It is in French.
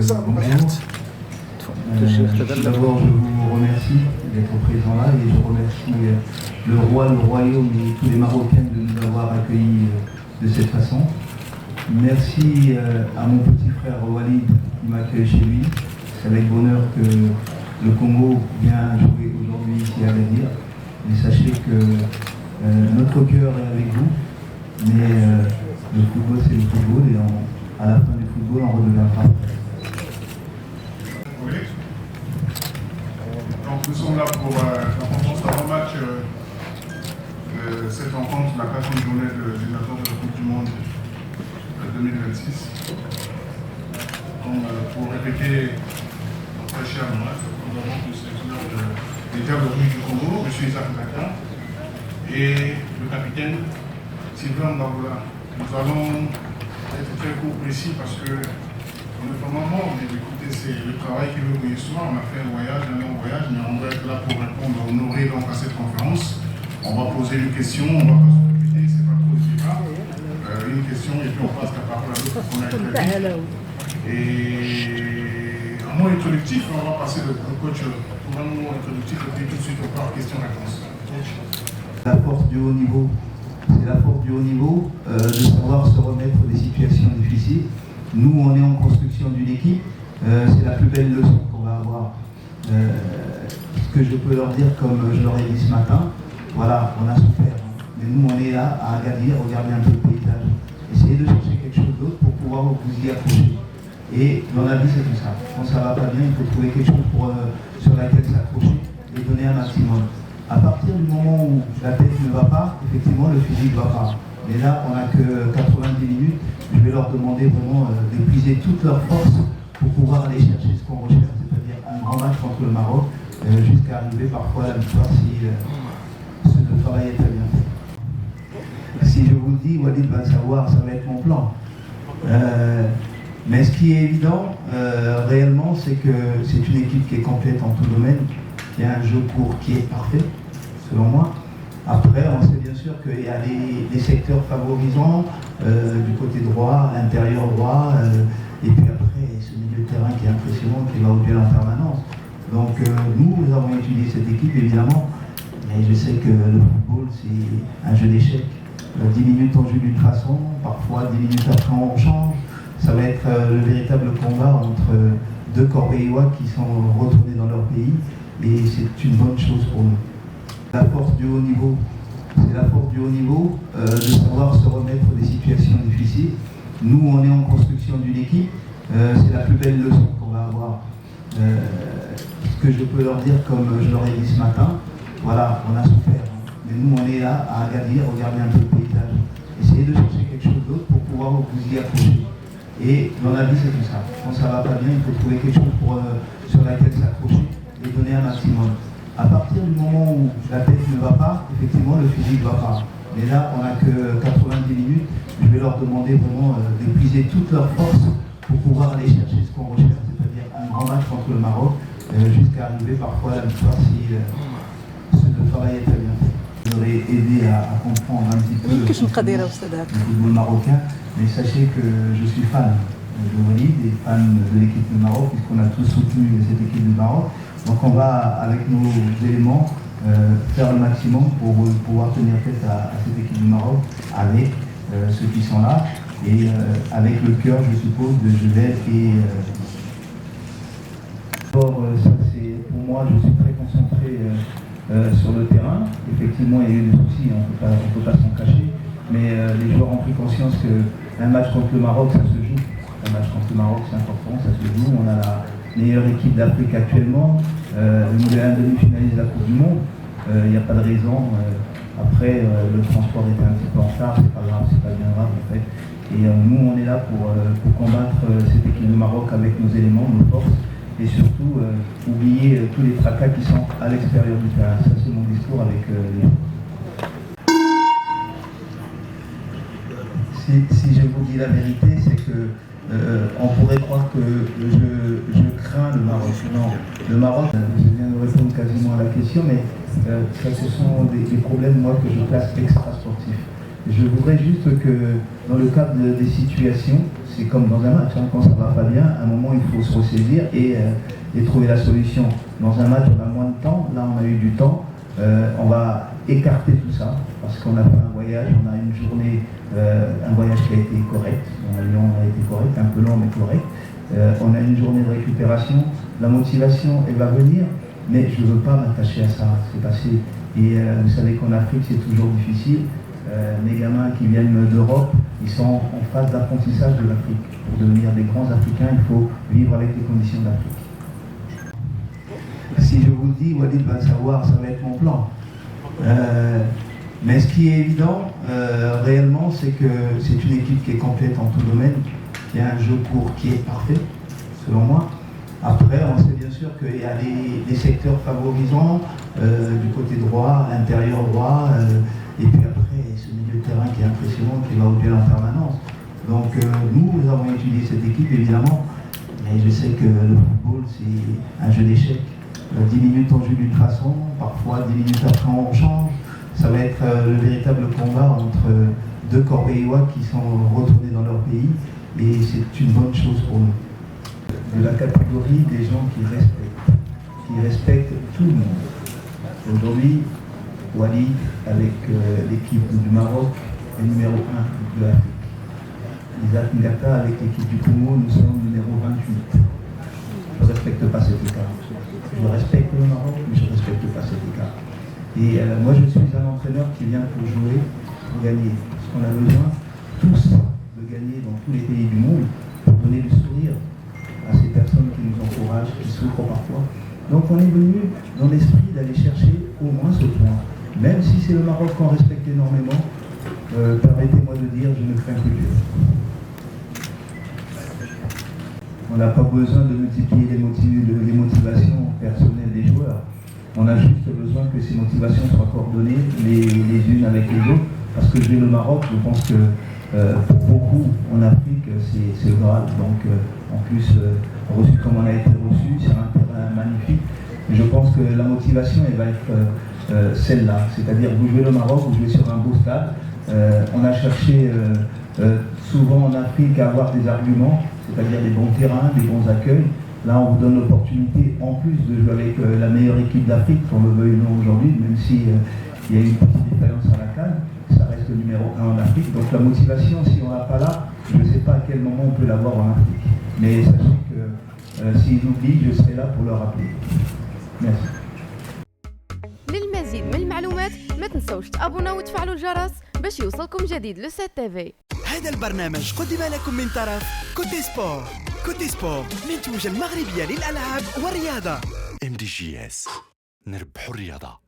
D'abord, je vous remercie d'être présent là et je remercie le roi, le royaume et tous les Marocains de nous avoir accueillis de cette façon. Merci à mon petit frère Walid qui m'accueille chez lui. C'est avec bonheur que le Congo vient jouer aujourd'hui ici à Agadir. Et sachez que notre cœur est avec vous, mais le football c'est le football et à la fin du football on redeviendra. Donc nous sommes là pour la conférence d'avant-match de cette rencontre, la 4e journée de l'éliminatoire de la Coupe du Monde 2026. Donc, pour répéter notre très cher match, nous avons le sélectionneur des Diables Rouges du Congo, M. Isaac Naka, et le capitaine Sylvain Mbaboula. Nous allons être très court précis parce que on est vraiment mort, mais écoutez, c'est le travail qui veut briller soir. On a fait un voyage, un long voyage, mais on va être là pour répondre, honorer donc à cette conférence. On va poser une question, on va pas se répéter, c'est pas trop débat. Une question et puis on passe la parole à l'autre qu'on a établi. Et un mot introductif, on va passer le coach pour un mot introductif et puis tout de suite on part question-réponse. La force du haut niveau, c'est la force du haut niveau de savoir se remettre des situations difficiles. Nous, on est en construction d'une équipe, c'est la plus belle leçon qu'on va avoir. Ce que je peux leur dire, comme je leur ai dit ce matin, voilà, on a souffert. Mais nous, on est là à Agadir, regarder un peu le paysage. Essayez de chercher quelque chose d'autre pour pouvoir vous y accrocher. Et dans la vie, c'est tout ça. Quand ça ne va pas bien, il faut trouver quelque chose sur laquelle s'accrocher et donner un maximum. À partir du moment où la tête ne va pas, effectivement, le physique ne va pas. Mais là, on n'a que 90 minutes. Je vais leur demander vraiment d'épuiser toutes leurs forces pour pouvoir aller chercher ce qu'on recherche, c'est-à-dire un grand match contre le Maroc, jusqu'à arriver parfois à la victoire si le travail est très bien fait. Si je vous dis, Walid va savoir, ça va être mon plan. Mais ce qui est évident, réellement, c'est que c'est une équipe qui est complète en tout domaine. Il y a un jeu court qui est parfait, selon moi. Après, on sait bien sûr qu'il y a des secteurs favorisants, du côté droit, l'intérieur droit, et puis après, ce milieu de terrain qui est impressionnant, qui va au duel en permanence. Donc nous avons étudié cette équipe, évidemment, mais je sais que le football, c'est un jeu d'échecs. 10 minutes on joue d'une façon, parfois 10 minutes après on change. Ça va être le véritable combat entre deux Corbeillois qui sont retournés dans leur pays, et c'est une bonne chose pour nous. La force du haut niveau, c'est la force du haut niveau de savoir se remettre des situations difficiles. Nous, on est en construction d'une équipe, c'est la plus belle leçon qu'on va avoir. Ce que je peux leur dire, comme je leur ai dit ce matin, voilà, on a souffert. Mais nous, on est là à Agadir, regarder un peu le paysage. Essayez de chercher quelque chose d'autre pour pouvoir vous y accrocher. Et dans la vie, c'est tout ça. Quand ça ne va pas bien, il faut trouver quelque chose sur laquelle s'accrocher et donner un maximum. À partir du moment où la tête ne va pas, effectivement, le physique ne va pas. Mais là, on n'a que 90 minutes. Je vais leur demander vraiment d'épuiser toutes leurs forces pour pouvoir aller chercher ce qu'on recherche, c'est-à-dire un grand match contre le Maroc, jusqu'à arriver parfois à la victoire si le travail est très bien fait. J'aurais aidé à comprendre un petit peu le football marocain, mais sachez que je suis fan de Walid et fan de l'équipe du Maroc, puisqu'on a tous soutenu cette équipe du Maroc. Donc on va, avec nos éléments, faire le maximum pour pouvoir tenir tête à cette équipe du Maroc, avec ceux qui sont là, et avec le cœur, je suppose, de Juvel et... ça c'est, pour moi, je suis très concentré sur le terrain. Effectivement, il y a eu des soucis, on ne peut pas s'en cacher, mais les joueurs ont pris conscience qu'un match contre le Maroc, ça se joue. Un match contre le Maroc, c'est important, ça se joue. On a la meilleure équipe d'Afrique actuellement, un demi-finaliste de la Coupe du Monde. Il n'y a pas de raison. Après, le transport était un petit peu en retard, c'est pas grave, c'est pas bien grave en fait. Et nous, on est là pour combattre cette équipe du Maroc avec nos éléments, nos forces, et surtout oublier tous les tracas qui sont à l'extérieur du terrain. Ça, c'est mon discours avec les gens. Si je vous dis la vérité, c'est que on pourrait croire que je crains le Maroc. Non, le Maroc, je viens de répondre quasiment à la question, mais ça, ce sont des problèmes, moi, que je classe extra-sportifs. Je voudrais juste que dans le cadre des situations, c'est comme dans un match, hein, quand ça ne va pas bien, à un moment il faut se ressaisir et trouver la solution. Dans un match on a moins de temps, là on a eu du temps, on va écarter tout ça parce qu'on a fait un voyage, on a une journée, un voyage qui a été correct, l'avion a été correct, un peu long mais correct. On a une journée de récupération, la motivation elle va venir, mais je ne veux pas m'attacher à ça, c'est passé. Et vous savez qu'en Afrique c'est toujours difficile. Les gamins qui viennent d'Europe, ils sont en phase d'apprentissage de l'Afrique. Pour devenir des grands Africains, il faut vivre avec les conditions d'Afrique. Si je vous le dis, Walid va le savoir, ça va être mon plan. Mais ce qui est évident, réellement, c'est que c'est une équipe qui est complète en tout domaine. Il y a un jeu court qui est parfait, selon moi. Après, on sait bien sûr qu'il y a des secteurs favorisants, du côté droit, intérieur droit, et puis après, ce milieu de terrain qui est impressionnant, qui va au duel en permanence. Donc nous avons étudié cette équipe, évidemment, mais je sais que le football, c'est un jeu d'échecs. 10 minutes on joue d'une façon, parfois 10 minutes après on change. Ça va être le véritable combat entre deux Corbeillois qui sont retournés dans leur pays, et c'est une bonne chose pour nous. De la catégorie des gens qui respectent tout le monde. Aujourd'hui, Walid, avec l'équipe du Maroc, est numéro 1 de l'Afrique. Isaac Ngata, avec l'équipe du Congo, nous sommes numéro 28. Je ne respecte pas cet écart. Je respecte le Maroc, mais je ne respecte pas cet écart. Et moi, je suis un entraîneur qui vient pour jouer, pour gagner. Parce qu'on a besoin, tous, de gagner dans tous les pays du monde, pour donner le sourire à ces personnes qui nous encouragent, qui souffrent parfois. Donc on est venu dans l'esprit d'aller chercher au moins ce point. Même si c'est le Maroc qu'on respecte énormément, permettez-moi de dire, je ne crains que Dieu. On n'a pas besoin de multiplier les motivations personnelles des joueurs. On a juste besoin que ces motivations soient coordonnées les unes avec les autres. Parce que jouer le Maroc, je pense que pour beaucoup en Afrique, c'est le Graal. Donc en plus, reçu comme on a été reçu, c'est un terrain magnifique. Mais je pense que la motivation, elle va être celle-là. C'est-à-dire, vous jouez le Maroc, vous jouez sur un beau stade. On a cherché souvent en Afrique à avoir des arguments, c'est-à-dire des bons terrains, des bons accueils. Là, on vous donne l'opportunité, en plus de jouer avec la meilleure équipe d'Afrique, qu'on le veuille ou non aujourd'hui, même si il y a une petite différence à la CAN, ça reste le numéro 1 en Afrique. Donc la motivation, si on ne l'a pas là, je ne sais pas à quel moment on peut l'avoir en Afrique. Mais sachez que s'ils oublient, je serai là pour leur rappeler. Merci. للمزيد من المعلومات ما تنسوش تابونا وتفعلوا الجرس باش يوصلكم جديد لو سات تيفي. هذا البرنامج قدم لكم من طرف كوتي سبور. كوتي سبور منتوجة المغربية للألعاب والرياضة. MDGS نربحوا الرياضة.